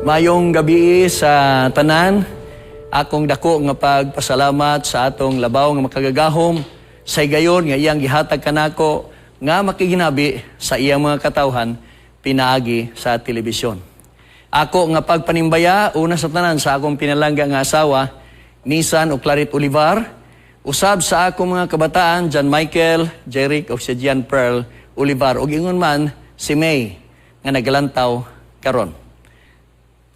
Mayong gabi sa tanan, akong dako nga pagpasalamat sa atong labaw nga makagagahom, sa gayon nga iyang gihatag kanako nga makiginabi sa iyang mga katawhan pinaagi sa telebisyon. Ako nga pagpanimbaya, una sa tanan sa akong pinalangga nga asawa, Nisan o Clarit Olivar, usab sa akong mga kabataan, John Michael, Jeric o si Gian Pearl Olivar, o ingon man si May nga nagalantaw karon.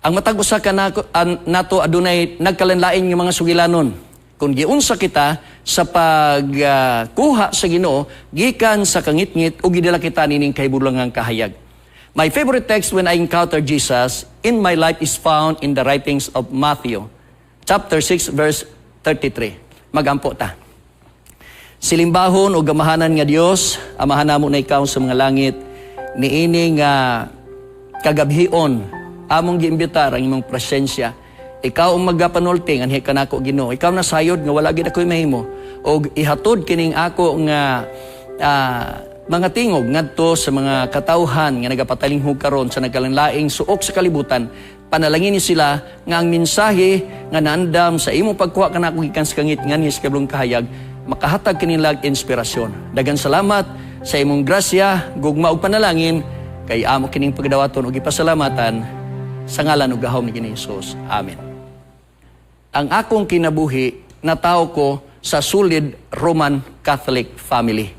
Ang matag usa ka nato adunay nagkalanlain nga mga sugilanon. Kung giunsa kita sa pagkuha sa Ginoo gikan sa kangitngit o gidala kita nining kahibulangang kahayag. My favorite text when I encounter Jesus in my life is found in the writings of Matthew, chapter 6, verse 33. Magampo ta. Silimbahon o gamahanan nga Dios, amahan namo na ikaw sa mga langit, niini nga kagabhion among giimbitar ang imong presensya. Ikaw ang magapanulting anhi kanako Ginoo. Ikaw na sayod nga wala gid ako'y mahimo og ihatod kining ako nga mga tingog ngadto sa mga katawhan nga nagapatalinghog karon sa nagkalanlaing suok sa kalibutan. Panalangin ni sila nga ang mensahe nga naandam sa imong pagkuha kanako gikan sa kangit nganhi sa kablong kahayag makahatag kanilang inspirasyon. Dagan salamat sa imong grasya, gugma ug panalangin kay amo kining pagdawaton ug ipasalamatan sa ngalan ug gahom ni Hesus. Amen. Ang akong kinabuhi natawo ko sa sulid Roman Catholic family.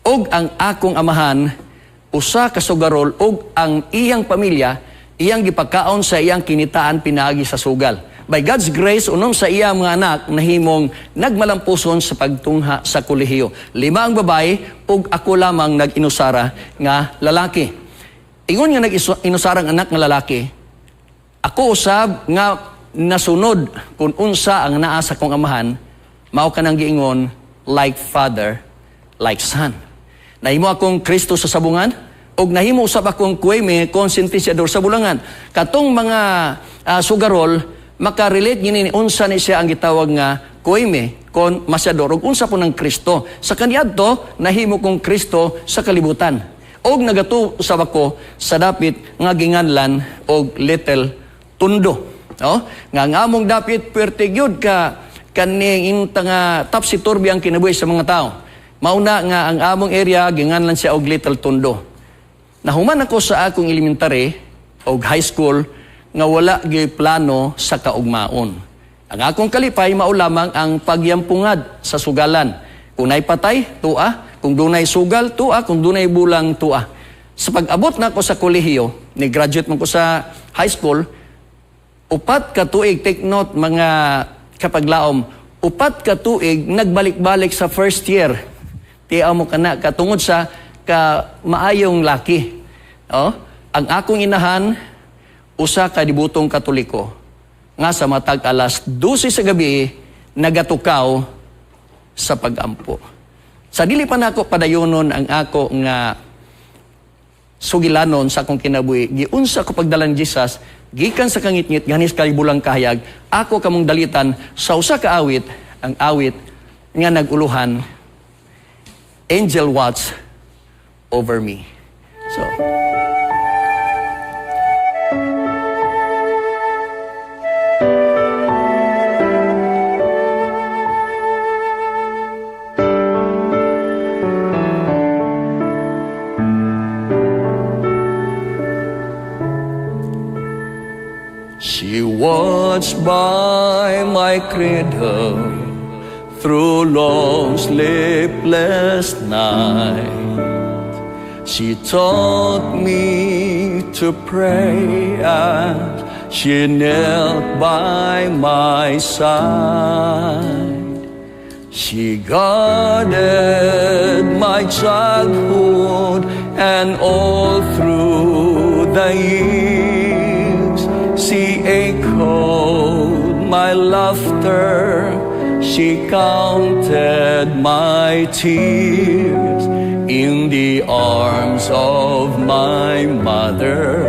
Og ang akong amahan usa ka sugarol og ang iyang pamilya iyang gipakaon sa iyang kinitaan pinaagi sa sugal. By God's grace, unom sa iyang mga anak nahimong nagmalampuson sa pagtungha sa kolehiyo. 5 ang babae ug ako lamang nag-inusara nga lalaki. Ingon nga nag-inusarang anak nga lalaki, ako usab nga nasunod kung unsa ang naa sa kong amahan, mao ka nang giingon, like father, like son. Nahimo akong Kristo sa sabungan, og nahimo usab akong kuweme, konsentisyador sa bulangan. Katong mga sugarol, makarelate gini unsa ni siya ang gitawag nga kuweme, kon masyador, og unsa po ng Kristo. Sa kaniadto, nahimo kong Kristo sa kalibutan. Og nagato usab ako sa dapit nga ginganlan og Little Tundo. No? Nga among dapit puwerte gyud ka kaning nga topsy-turvy ang kinabuhi sa mga tao. Mauna nga ang among area ginganlan siya og Little Tundo. Nahuman ako sa akong elementary o high school nga wala gyud plano sa kaugmaon. Ang akong kalipay mao lamang ang pagyampungad sa sugalan. Kung nay patay, tua. Kung dunay sugal, tua. Kung dunay bulang, tua. Sa pag-abot na ako sa kolehiyo, ni-graduate man ko sa high school, 4 ka tuig, take note mga kapaglaom, 4 ka tuig nagbalik-balik sa first year. Tiyaw mo ka na, katungod sa maayong laki. Oh? Ang akong inahan, usa ka dibutong Katoliko, nga sa matag alas 12 sa gabi, nagatukaw sa pag-ampo. Sa dili pa nako padayonon ang ako nga sugilanon sa akong kinabuhi, giunsa ko pagdalan Jesus, gikan sa kangitngit, ganis kalibulang kahayag, ako kamong dalitan sa usa ka awit, ang awit nga naguluhan, Angel Watch Over Me. So, she watched by my cradle through long sleepless night. She taught me to pray as she knelt by my side. She guarded my childhood and all through the years. She echoed my laughter, she counted my tears. In the arms of my mother,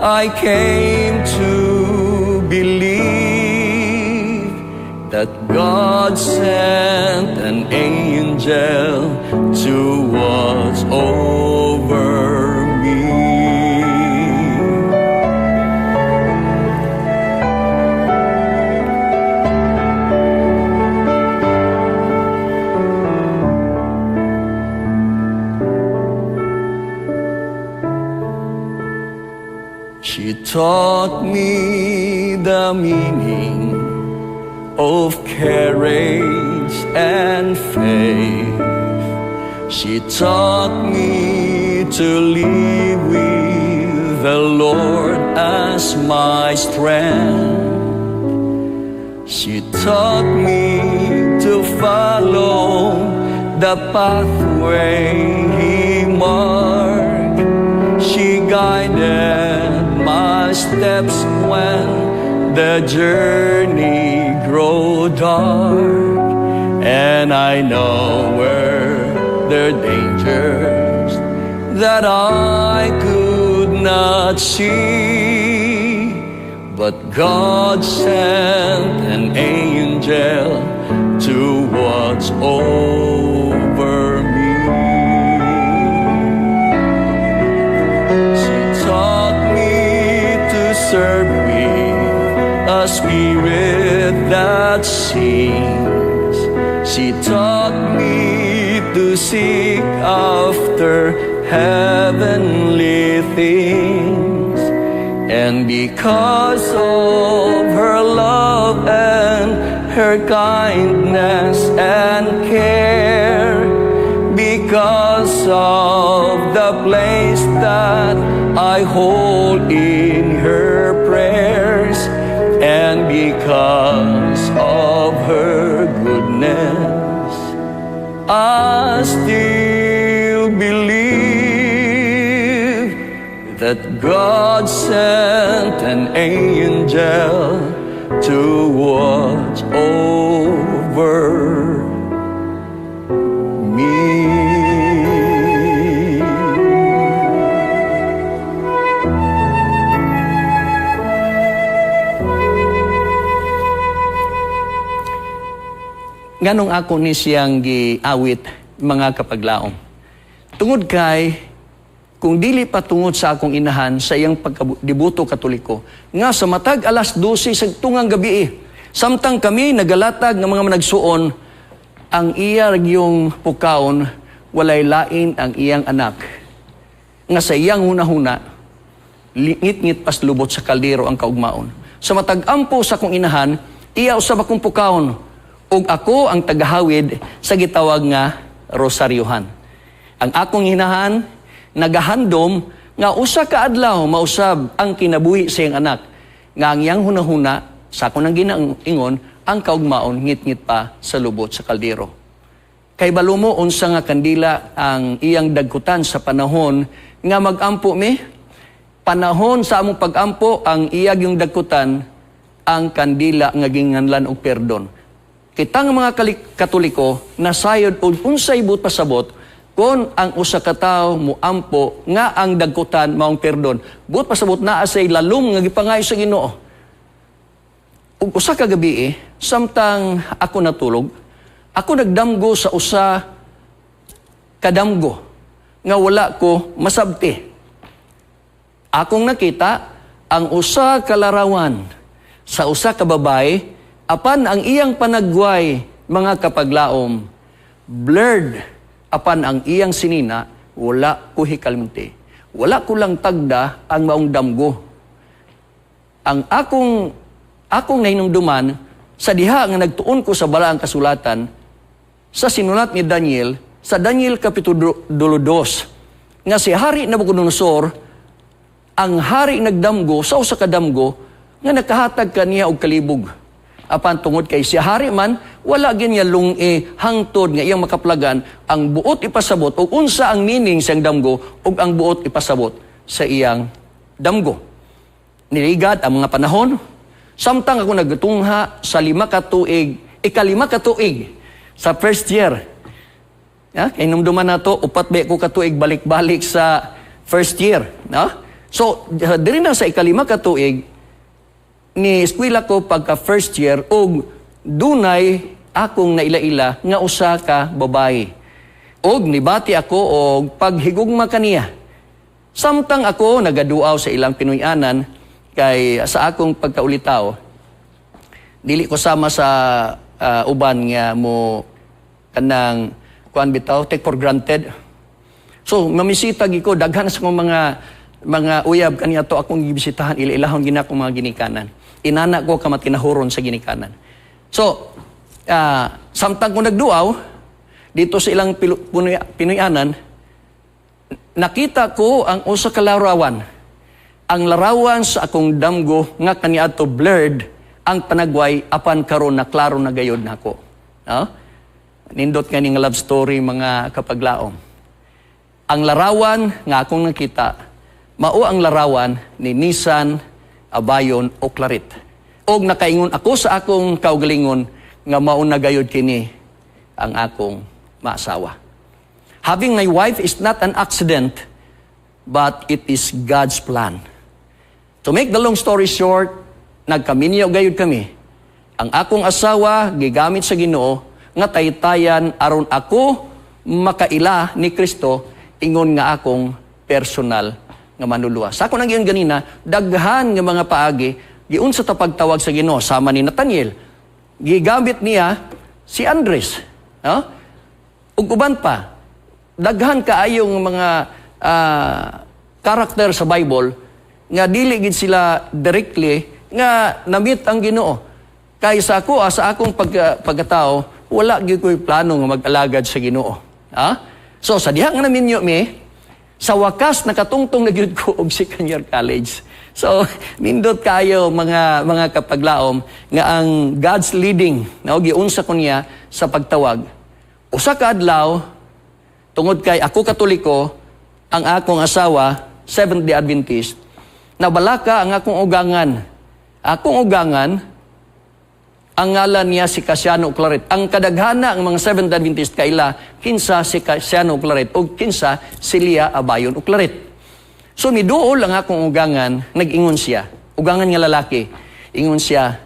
I came to believe that God sent an angel to watch over me. taught me the meaning of courage and faith. She taught me to live with the Lord as my strength. She taught me to follow the pathway He marked. She guided my steps when the journey grew dark, and I know where there are dangers that I could not see, but God sent an angel to watch over me. She taught me to serve with a spirit that sings. She taught me to seek after heavenly things. And because of her love and her kindness and care, because of the place that I hold in her prayers, and because of her goodness, I still believe that God sent an angel to watch over me. Nganong ako ni siyang giawit, mga kapaglaom. Tungod kay, kung dili pa tungod sa akong inahan sa iyang pagkadebuto katoliko, nga sa matag alas 12 sa tungang gabi, samtang kami nagalatag ng mga managsuon, ang iya yung pukaon, walay lain ang iyang anak. Nga sa iyang huna-huna, ngit-ngit pas lubot sa kaldero ang kaugmaon. Sa matag ampo sa akong inahan, iya usab akong pukaon, ug ako ang tagahawid sa gitawag nga rosaryohan. Ang akong hinahan, nagahandom nga usa ka adlaw mausab ang kinabuhi sa iyang anak, nga ang iyang hunahuna sa akong nang ginaingon ang kaugmaon ngit-ngit pa sa lubot sa kaldero. Kay balumo unsa nga kandila ang iyang dagkutan sa panahon nga magampo mi, panahon sa among pagampo ang iyag yung dagkutan ang kandila nga ginganlan og perdon. Kita nga mga Katoliko nasayod og unsay but pasabot kon ang usa ka tawo moampo nga ang dagkutan maong perdon. But pasabot naa say lalom nga gipangayo sa Ginoo. Ug usa ka gabi samtang ako natulog, ako nagdamgo sa usa ka damgo nga wala ko masabti. Akong nakita ang usa ka larawan sa usa ka babae, apan ang iyang panagway, mga kapaglaom, blurred, apan ang iyang sinina, wala ko hikalmti. Wala ko lang tagda ang maong damgo. Ang akong nahinumduman, sa diha nga nagtuon ko sa balaang kasulatan, sa sinulat ni Daniel, sa Daniel Kapitulo 2, nga si Hari Nabucodonosor, ang hari nagdamgo, sa usa ka damgo, nga nakahatag kaniya og kalibog. Apan tungod kay si hari man, wala niya hangtod nga iyang makaplagan ang buot ipasabot o unsa ang meaning siyang damgo o ang buot ipasabot sa iyang damgo. Niligad ang mga panahon, samtang ako nagtungha sa 5 ka tuig, ika-5 ka tuig sa first year. Kay numduman na to, upat ba ko ka tuig balik-balik sa first year. So, diri na sa ika-5 ka tuig, ni eskwela ko pagka first year og dunay akong naila-ila nga usa ka babae. Og nibati ako og paghigugma kaniya. Samtang ako nagaduaw sa ilang Pinoyanan kay sa akong pagkaulitaw, dili ko sama sa uban nga mo kanang kuan bitaw take for granted. So mamisita gi ko daghan sa mga mga uyab kaniya to akong gibisitahan, ilailahon gina akong mga ginikanan. Inana ko kamatinahuron sa ginikanan. So, samtang ko nagduaw, dito sa ilang Pinoyanan, nakita ko ang usa ka larawan. Ang larawan sa akong damgo nga kaniadto blurred ang panagway apan karon na klaro na gayod nako. No? Nindot nga ning love story mga kapaglaom. Ang larawan nga akong nakita, mao ang larawan ni Nissan Abayon o Claret. Og nakaingon ako sa akong kaugalingon nga mao na gayod kini ang akong maasawa. Having my wife is not an accident, but it is God's plan. To make the long story short, nagkaminyo gayud kami. Ang akong asawa gigamit sa Ginoo nga taytayan aron ako makaila ni Kristo ingon nga akong personal nga manluluwas. Sa ako nang giyon ganina, daghan nga mga paagi giunsa ta pagtawag sa Ginoo sama ni Nathaniel. Gigamit niya si Andres, no? Ug uban pa, daghan kaayong mga karakter sa Bible nga dili gid sila directly nga namit ang Ginoo. Kay sa ako, sa akong pagkatao, wala gyud ko'y plano nga mag-alagad sa Ginoo. Ha? So sa diha nga naminyo mi, sa wakas nakatungtong na gyud ko og second year college. So nindot kayo mga kapaglaom nga ang God's leading na giunsa ko niya sa pagtawag. Usa ka adlaw tungod kay ako Katoliko, ang akong asawa Seventh-day Adventist, nabalaka ang akong ugangan. Akong ugangan, ang ngalan niya si Cassiano Claret. Ang kadaghana ang mga Seventh-day Adventist kaila, kinsa si Cassiano Claret o kinsa si Lia Abayon o Claret. So miduol ang akong ugangan, nag-ingon siya. Ugangan nga lalaki. Ingon siya,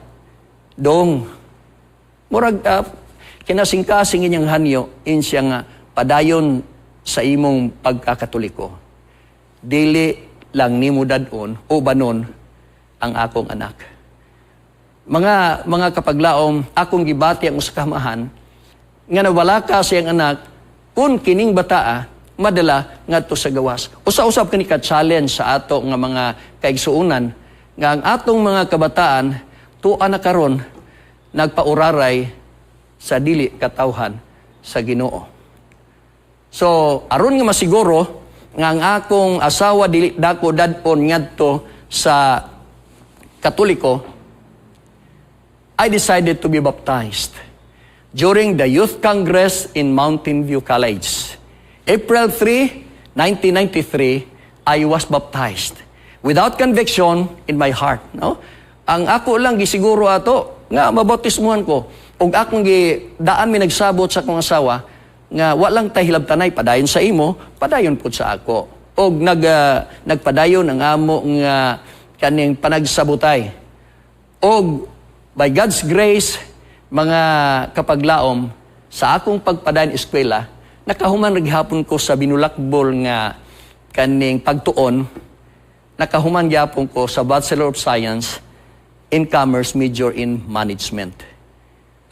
Dong, murag kinasing-kasing inyang hanyo, in siya nga, padayon sa imong pagkakatoliko. Dili lang nimo dadon o banon ang akong anak. Mga kapaglaom, akong gibati ang usakamahan nga nawala ka siyang anak kun kining bataa madala ngadto sa gawas. Usa-usab kani ka challenge sa ato nga mga kaigsuonan nga ang atong mga kabataan tuwa na karon nagpauraray sa dili katawhan sa Ginoo. So aron nga masiguro nga ang akong asawa dili dako dadon ngadto sa Katoliko, I decided to be baptized during the Youth Congress in Mountain View College. April 3, 1993, I was baptized without conviction in my heart. No? Ang ako lang gisiguro ato nga mabautismuhan ko. Ug akong daan mi nagsabot sa akong asawa nga walang tahilabtanay padayon sa imo, padayon pud sa ako. Og nagpadayon ang amo nga kaning panagsabutay. Og by God's grace, mga kapaglaom, sa akong pagpadayon eskwela, nakahuman naghapon ko sa binulakbol nga kaning pagtuon, nakahuman gyapon ko sa Bachelor of Science in Commerce, major in Management.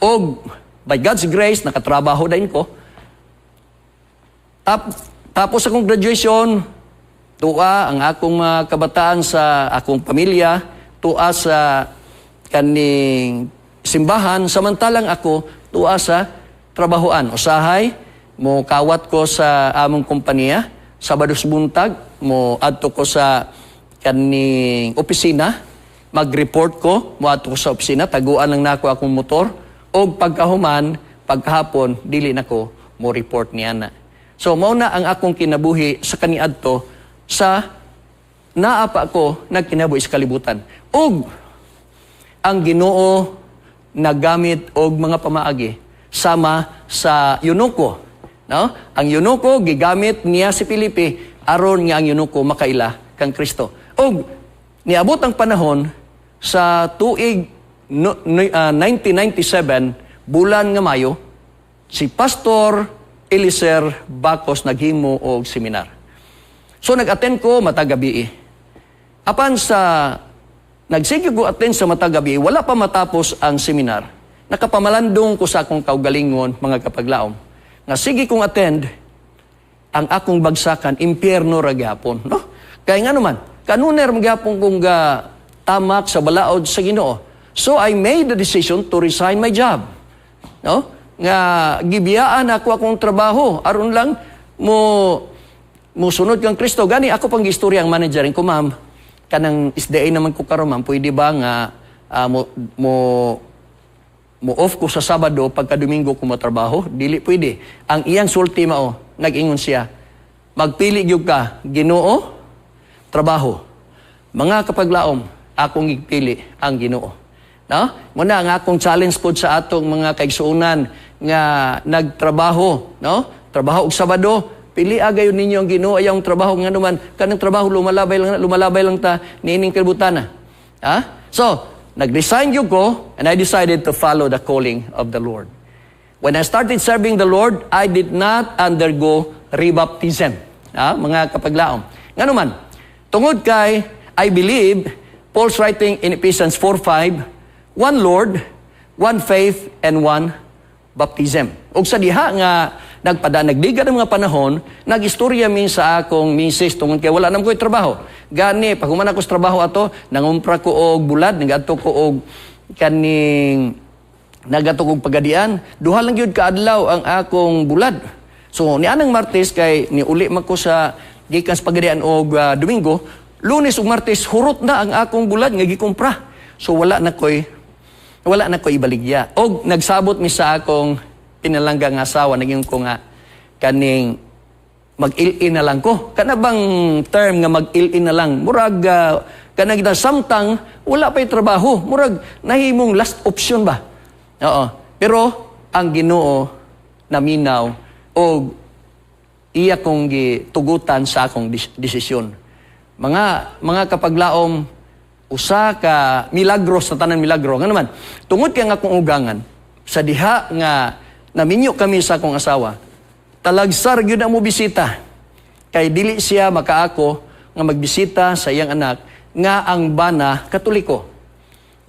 Og by God's grace, nakatrabaho din ko. Tapos akong graduation, tuwa ang akong kabataan sa akong pamilya, tuwa sa kaning simbahan, samantalang ako tuwa sa trabahoan. Usahay, mo kawat ko sa among kompanya, Sabados buntag, mo adto ko sa kaning opisina, mag-report ko, mo adto ko sa opisina, taguan lang nako akong motor, og pagkahuman, paghapon, dili nako mo report niya na. So, mauna ang akong kinabuhi sa kaniadto sa naapa ko nagkinabuhi sa kalibutan. Og ang Ginoo nagamit og mga pamaagi sama sa Eunuco. No? Ang Eunuco gigamit niya si Filipe aron nga ang Eunuco makaila kang Kristo. Og niabot ang panahon sa tuig 1997 bulan nga Mayo, si Pastor Eliser Bacos naghimo og seminar. So nag-attend ko matagabi. Apan sa nagsige ko attend sa matagabi, wala pa matapos ang seminar. Nakapamalandong ko sa akong kaugalingon, mga kapaglaom. Nga sige kong attend, ang akong bagsakan, impyerno ra gyapon, no? Kaya nga naman, kanuner magyapon kong tamak sa balaod sa Ginoo. So I made the decision to resign my job. No? Nga gibiyaan ako akong trabaho aron lang mo sunod kang Kristo. Gani ako pang istorya ang manager ko, ma'am. Kanang SDA naman ko karon, ma'am. Pwede ba nga mo off ko sa Sabado pagka Domingo ko matrabaho? Dili pwede. Ang iyang sulti mao, nag-ingon siya, magpili gyud ka, Ginoo, trabaho. Mga kapaglaom, akong ipili ang Ginoo. No? Muna ang akong challenge po sa atong mga kaigsuonan nga nagtrabaho, no? Trabaho og Sabado, pili agayon ninyo ang Ginoo ayang trabaho nga naman kanang trabaho lumalabay lang ta niining kalibutan. Ha? So, nag-resign gyud ko and I decided to follow the calling of the Lord. When I started serving the Lord, I did not undergo rebaptism. Ha? Mga kapaglaom. Nga naman, tungod kay I believe Paul's writing in Ephesians 4:5, one Lord, one faith, and one baptism. O sa diha nga nagdiga ng mga panahon, nag-istorya min sa akong misis tungod kay wala nam ko'y trabaho. Gani, pag human ako sa trabaho ato, nangumpra ko og bulad, nagato ko og nagato kong pagadian, duha lang yun kaadlaw ang akong bulad. So, ni anang Martes kay niuli man ko sa gikan sa pagadian og Domingo, Lunes ug Martes hurot na ang akong bulad nga gikumpra. So wala na ko'y ibaligya. Og nagsabot mi sa akong pinalanggang asawa, naging ko nga kaning mag-il-in na lang ko. Kana bang term nga mag-il-in na lang? Murag kanang kita samtang wala pa'y trabaho. Murag nahimong last option ba? Oo. Pero ang Ginoo naminaw og iya kong gitugutan sa akong desisyon. Mga kapaglaom, usa ka milagro sa tanan milagro. Nga naman, tungod kay nga akong ugangan, sa diha nga naminyo kami sa akong asawa, talagsar gyud na mo bisita. Kay dili siya makaako nga magbisita sa iyang anak nga ang bana Katoliko.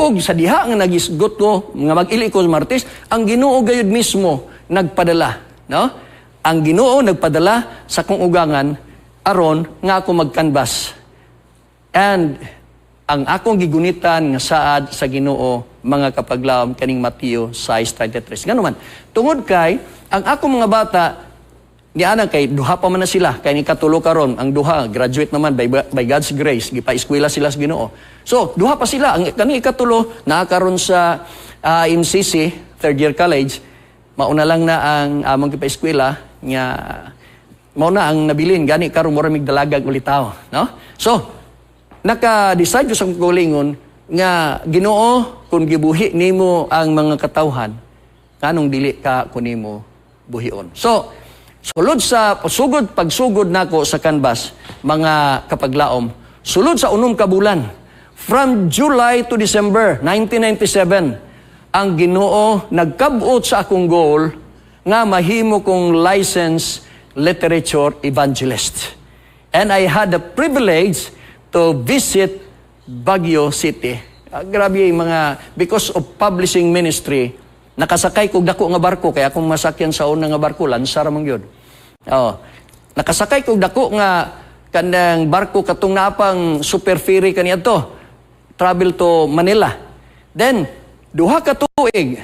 Og sa diha nga nagisgot ko, nga mag-ili ko sa Martes, ang Ginoo gayud mismo nagpadala. No? Ang Ginoo nagpadala sa akong ugangan aron nga ako mag-canvas. And ang akong gigunitan nga saad sa Ginoo, mga kapaglaom, kaning Mateo 6:33. Nga naman, tungod kay, ang akong mga bata, niana kay, duha pa man na sila, kay ni katulo karon ang duha, graduate naman by God's grace, gipa-eskwela sila sa Ginoo. So, duha pa sila, ang kani katulo, naakaroon sa MCC, third year college, mauna lang na ang among gipa-eskwela, nga, mauna ang nabilin, gani karon mura migdalagag ulitaw. No? So, naka-decide sa kulingon nga Ginoo kung gibuhi nimo ang mga katawhan kanong dili ka kunimo buhion. So sulod sa pagsugod nako sa canvas, mga kapaglaom, sulod sa unom ka bulan from July to December 1997, ang Ginoo nagkabot sa akong goal nga mahimo kong licensed literature evangelist. And I had the privilege to visit Baguio City. Grabe yung because of publishing ministry, nakasakay kog dako nga barko, kaya akong masakyan sa una nga barko, lansar man yun. Nakasakay kog dako nga kanang barko katong napang super ferry kaniya to, travel to Manila. Then, duha ka tuig,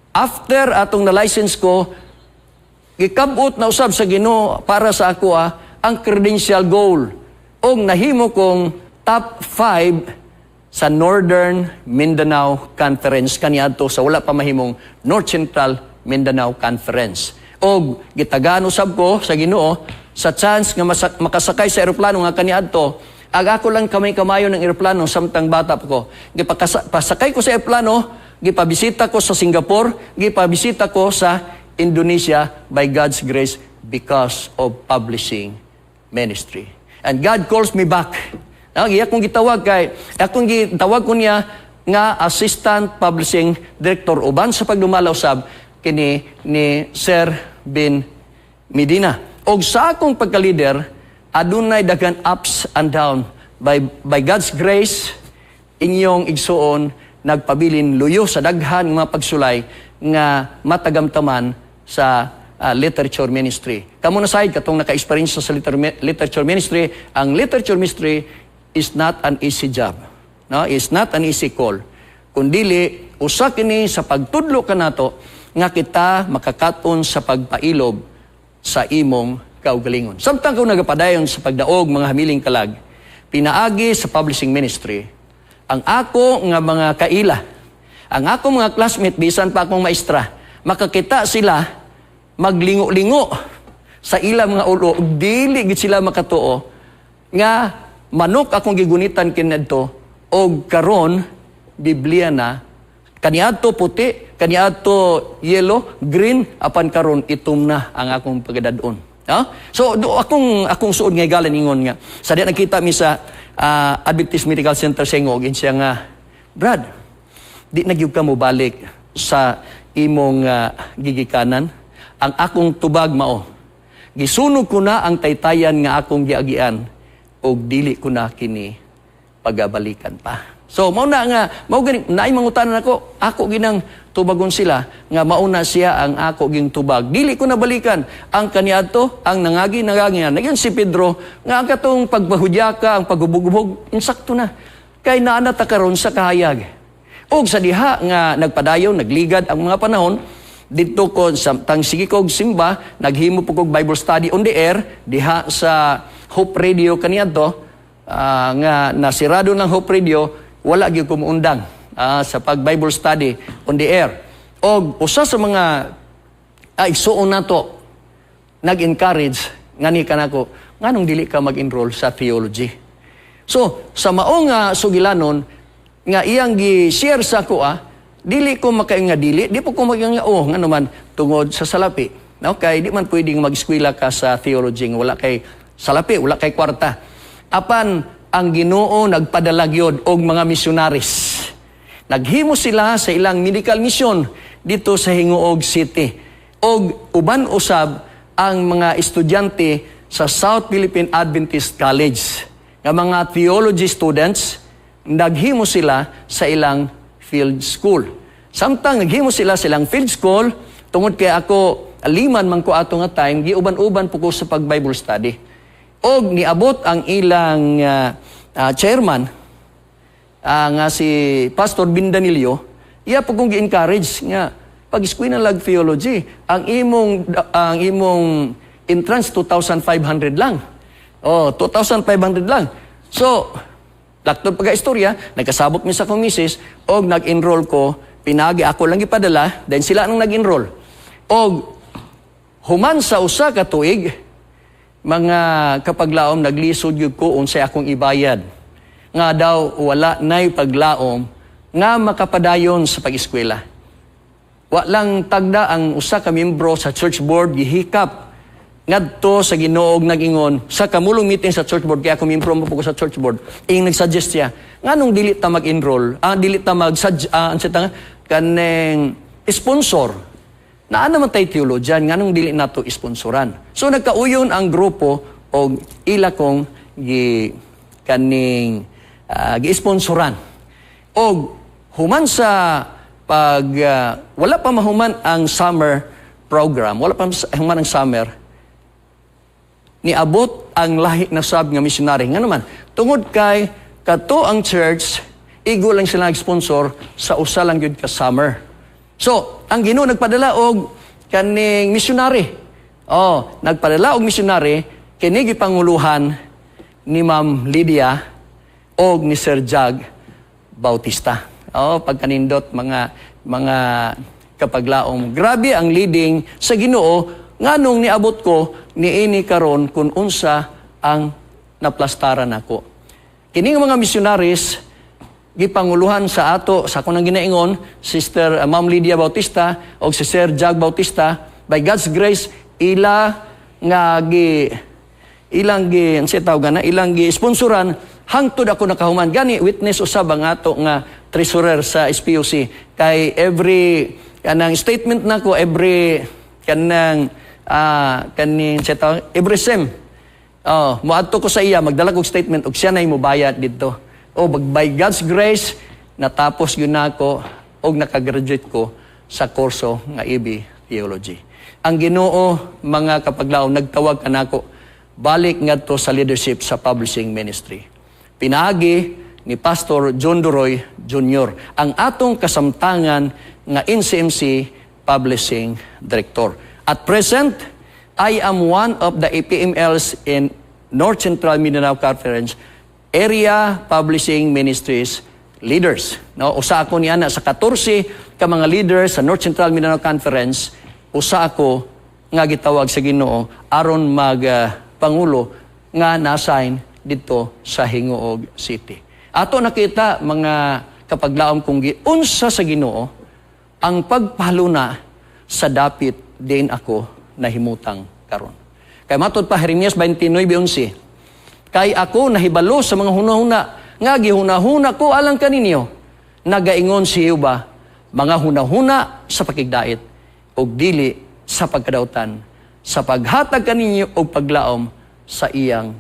after atong na-license ko, gikabot na usab sa Ginoo para sa ako ang credential goal. O nahimo kong top 5 sa Northern Mindanao Conference kaniadto sa wala pa mahimong North Central Mindanao Conference. O gitagaan usab ko sa Ginoo sa chance nga makasakay sa eroplano nga kaniadto, ako lang kamay-kamayo ng eroplano samtang bata ko. Pasakay ko sa eroplano, gipabisita ko sa Singapore, gipabisita ko sa Indonesia by God's grace because of publishing ministry. And God calls me back. Akong gitawag ko niya nga Assistant Publishing Director uban sa pagdumalaw sab kini ni Sir Bin Medina. Og sa akong pagka-leader, adunay daghan ups and down. By God's grace, inyong igsuon nagpabilin luyo sa daghan mga pagsulay nga matagamtaman sa literature ministry. Kamu na side katong naka-experience sa literature ministry, ang literature ministry is not an easy job. No, it's not an easy call. Kundili usa kini sa pagtudlo kanato nga kita makakaton sa pagpailob sa imong kaugalingon. Samtang kung nagapadayon sa pagdaog mga hamiling kalag, pinaagi sa publishing ministry, ang ako nga mga kaila, ang ako mga classmate, bisan pa akong maestra, makakita sila maglingo-lingo sa ilang mga ulo, dili gid sila makatuo nga manok akong gigunitan kinadto og karon Biblia na kaniadto puti, kaniadto yellow, green, apan karon itom na ang akong pagdadon. So akong suod nga galan ingon nga sa di nakita mi sa Adventist Medical Center Sengog siya nga, Brad, di nagyug ka mo balik sa imong gigikanan. Ang akong tubag mao, gisunog ko na ang taytayan nga akong giagian og dili ko na kini pagabalikan pa. So mao na nga mao gani naay mangutanan ako ginang tubagon sila nga mauna siya ang ako ging tubag, dili ko nabalikan ang kaniadto ang nangagi nagyan si Pedro nga ang katong pagbahudyaka, ang paghubog-hubog insakto na kay naana ta karon sa kahayag. Og sa diha nga nagpadayon nagligad ang mga panahon dito ko sa sige kog simba, naghimo po kog Bible study on the air diha sa Hope Radio kaniadto nga nasirado ng Hope Radio, wala gyud ko muundang sa pag-Bible study on the air. Og usa sa mga igsuon nato nag-encourage ngani kanako nganong dili ka mag-enroll sa theology. So sa maong sugilanon nga iyang gi-share sa ako dili ko makainga di po ko magainga nga naman tungod sa salapi. Okay, di man pwedeng mag-eskwela ka sa theology wala kay salapi, wala kay kwarta. Apan ang Ginoo nagpadala gyud og mga missionaries. Naghimo sila sa ilang medical mission dito sa Hinguog City. Og uban usab ang mga estudyante sa South Philippine Adventist College. Nga mga theology students, naghimo sila sa ilang field school. Samtang naghimo sila sa ilang field school, tungod kay ako aliman man ko ato nga time, giuban-uban po ko sa pag-Bible study. Og niabot ang ilang chairman nga si Pastor Bindanilio, iya po kong gi-encourage nga pag-eskwela lag theology, ang imong entrance 2,500 lang. 2,500 lang. So, lakton pagka-istorya, nagkasabot mi sa kong misis og nag-enroll ko, pinagi ako lang ipadala, then sila nang nag-enroll. Og human sa usa ka tuig, mga kapaglaom naglisod gyud ko unsay akong ibayad. Nga daw wala nay paglaom nga makapadayon sa pag-eskwela. Wa lang tagda ang usa ka miyembro sa church board gihikap ngadto sa Ginoo nag-ingon sa kamulong meeting sa church board, kaya ako miyembro mo po sa church board, nagsuggest siya nganong dili ta mag-enroll, dili ta kaneng sponsor. Naa naman tayo theologian, nganong dili nato sponsoran. So nagkauyon ang grupo og ila kong gi-sponsoran. Og human sa pag wala pa mahuman ang summer program, wala pa mahuman ang summer, niabot ang lahi na sab nga missionary. Nga naman, tungod kay kato ang church, igo lang sila nag-sponsor sa usa lang yun ka summer. So, ang Ginoo nagpadala og kaning missionary. Nagpadala og missionary kini gipanguluhan ni Ma'am Lydia og ni Sir Jag Bautista. Pagkanindot mga kapaglaom. Grabe ang leading sa Ginoo nganong niabot ko niini karon kun unsa ang naplastaran nako. Kining mga missionaries gipanguluhan sa ato sa akong ginaingon Sister Ma'am Lydia Bautista o si Sir Jag Bautista, by God's grace ilang sponsoran hangtod ako nakahuman gani witness usab ang ato nga treasurer sa SPOC kay every kanang statement nako every kanang every sem moadto ko sa iya magdala kog statement og siya nay mobayad didto. By God's grace, natapos yun ako o nakagraduate ko sa kurso nga EB theology. Ang Ginoo, mga kapaglaom, nagtawag kanako balik ngadto sa leadership sa publishing ministry. Pinaagi ni Pastor John Duroy Jr. ang atong kasamtangan nga NCMC Publishing Director. At present, I am one of the APMLs in North Central Mindanao Conference Area Publishing Ministries leaders. No, usa ako niya na sa 14 ka mga leaders sa North Central Mindanao Conference, usa ako nga gitawag sa Ginoo aron pangulo nga na-assign dito sa Hingoog City. Ato nakita mga kapaglaom kung unsa sa Ginoo ang pagpahaluna sa dapit din ako nahimutang karon. Kay matud pa Jeremias 29:11, kay ako nahibalo sa mga hunahuna nga gihunahuna ko alang kaninyo, nagaingon si Jehova, mga hunahuna sa pakigdait ug dili sa pagkadautan, sa paghatag kaninyo og paglaom sa iyang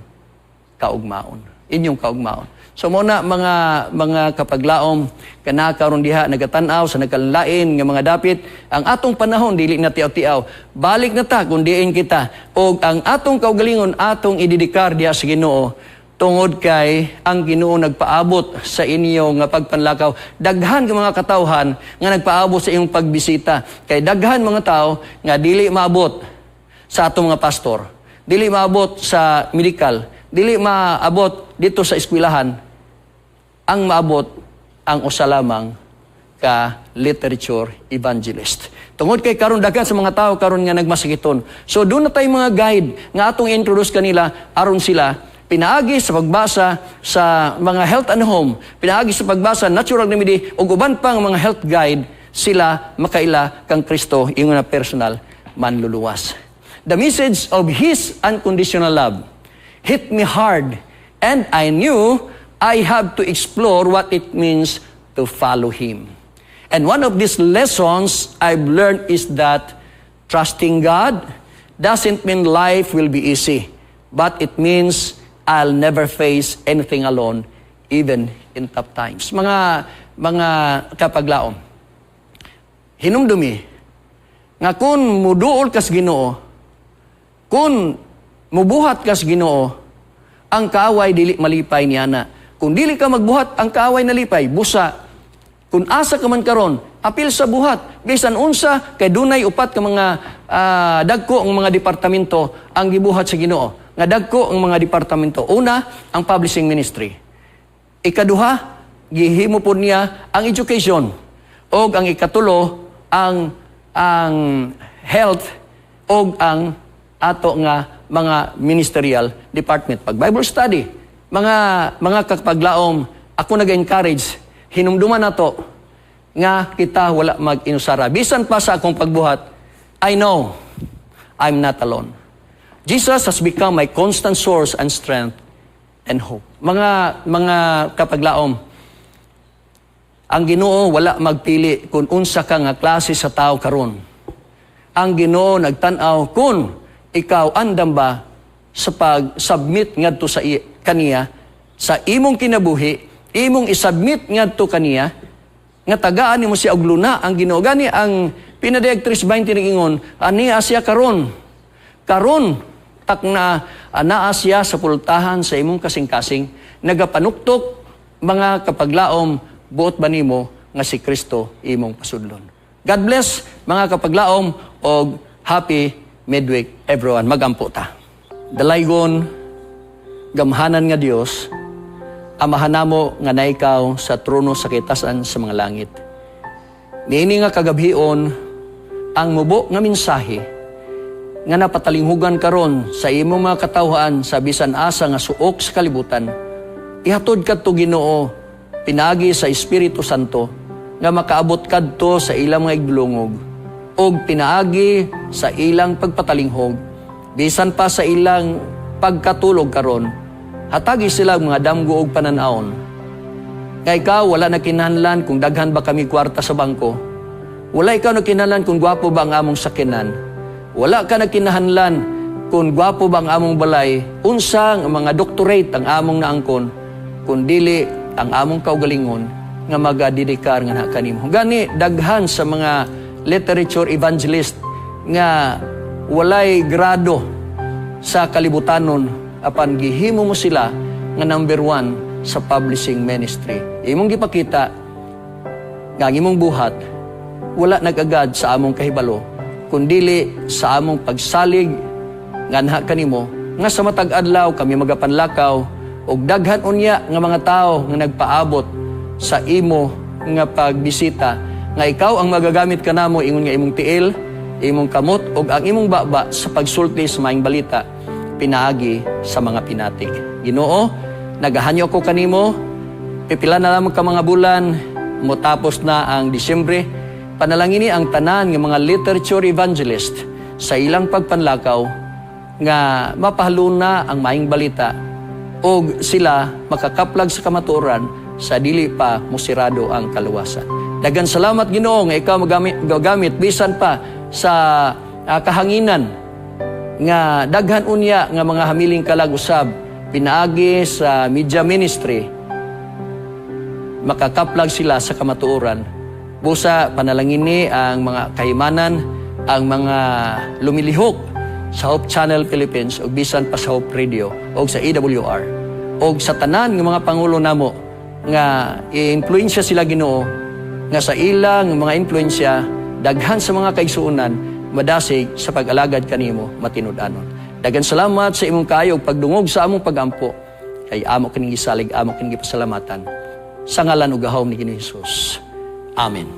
kaugmaon. Inyong kaugmaon. So muna mga kapaglaom kana karon diha nagatan-aw sa nagkalain nga mga dapit, ang atong panahon dili na tiaw-tiaw. Balik na ta kun diin kita og ang atong kaugalingon atong idedikar diha sa Ginoo tungod kay ang Ginoo nagpaabot sa inyo nga pagpanlakaw. Daghan nga mga katawhan nga nagpaabot sa inyong pagbisita. Kay daghan mga tao nga dili maabot sa atong mga pastor, dili maabot sa medical, dili maabot dito sa eskwelahan. Ang maabot ang usa lamang ka literature evangelist. Tungod kay karon daghan sa mga tao karon nga nagmasikiton. So doon na tay mga guide nga atong introduce kanila aron sila pinaagi sa pagbasa sa mga health and home, pinaagi sa pagbasa natural remedy ug uban pang mga health guide, sila makaila kang Kristo ingon na personal manluluwas. The message of His unconditional love hit me hard, and I knew I have to explore what it means to follow Him. And one of these lessons I've learned is that trusting God doesn't mean life will be easy, but it means I'll never face anything alone, even in tough times. Mga kapaglaom, hinumdumi nga kung muduol kas Ginoo, kung mubuhat kas Ginoo, ang kaaway dili malipay niya na. Kung dili ka magbuhat, ang kaaway nalipay, busa. Kung asa ka man karon, apil sa buhat. Bisan unsa, kay dunay upat ka mga dagko ang mga departamento ang gibuhat sa Ginoo. Nga dagko ang mga departamento. Una, ang publishing ministry. Ikaduha, gihimo po niya ang education. O ang ikatulo, ang health o ang ato nga mga ministerial department. Pag Bible study, mga kapaglaom, ako nag-encourage, hinumduman na to, nga kita wala mag-inusara. Bisan pa sa akong pagbuhat, I know I'm not alone. Jesus has become my constant source and strength and hope. Mga kapaglaom, ang Ginoo wala magpili kung unsa ka nga klase sa tao karon. Ang Ginoo nagtan-aw kung ikaw andam ba sa pag-submit ngadto sa kaniya, sa imong kinabuhi, imong isubmit ngadto kaniya, nga tagaan nimo siya og luna ang Ginoo. Gani ang pinadirectress 20 ringon, ani asya karon tak na anaa siya sa pultahan sa imong kasing-kasing, nagapanuktok mga kapaglaom, buot ba nimo nga si Kristo imong pasudlon. God bless mga kapaglaom og happy midweek everyone. Magampo ta. Dalaygon gamhanan nga Dios, amahan namo nga naikaw sa trono sa kitasan sa mga langit. Niini nga kagabhion ang mubo nga mensahe nga napatalinghugan karon sa imong mga katawhan sa bisan asa nga suok sa kalibutan. Ihatod kadto Ginoo pinagi sa Espiritu Santo nga makaabot kadto sa ilang mga igdulungog og pinaagi sa ilang pagpatalinghog bisan pa sa ilang pagkatulog karon, hatagi sila mga damgo og pananaon. Kay ikaw wala na kinahanglan kung daghan ba kami kwarta sa bangko. Wala ikaw na kinahanglan kung gwapo ba ang among sakinan. Wala ka na kinahanglan kung gwapo ba ang among balay. Unsang mga doctorate ang among naangkon, kung dili ang among kaugalingon nga magadidikar nga kanimo. Gani daghan sa mga literature evangelist nga walay grado sa kalibutanon apan gihimo mo sila nga number 1 sa publishing ministry. Imong gipakita nga ang imong buhat wala nag-agad sa among kahibalo kundili sa among pagsalig nga anha kanimo nga sa matag adlaw kami magapanlakaw og daghan unya nga mga tao nga nagpaabot sa imo nga pagbisita nga ikaw ang magagamit kanamo ingon nga imong tiil, imong kamot ug ang imong baba sa pagsulti sa maayong balita pinaagi sa mga pinatig. Ginoo, nagahanyo ako kanimo, pipila na lamang ka mga bulan, motapos na ang Disyembre, panalangini ang tanan ng mga literature evangelist sa ilang pagpanlakaw nga mapahalo na ang maayong balita o sila makakaplag sa kamatuoran sa dili pa musirado ang kaluwasan. Dagan salamat Ginoo nga ikaw magamit bisan pa sa kahanginan nga daghan unya nga mga hamiling kalag-usab pinaagi sa media ministry makakaplag sila sa kamatuoran. Busa panalangin ni ang mga kahimanan, ang mga lumilihok sa Hope Channel Philippines o bisan pa sa Hope Radio o sa AWR o sa tanan ng mga pangulo namo nga i-influensya sila Ginoo nga sa ilang mga influensya daghan sa mga kaigsuonan madasig sa pag-alagad kanimo matinud-anon. Dagan salamat sa imong kaayog pagdungog sa among pagampo kay amo kining gisalig, amo kining gipasalamatan sa ngalan ug gahom ni Ginoong Hesus. Amen.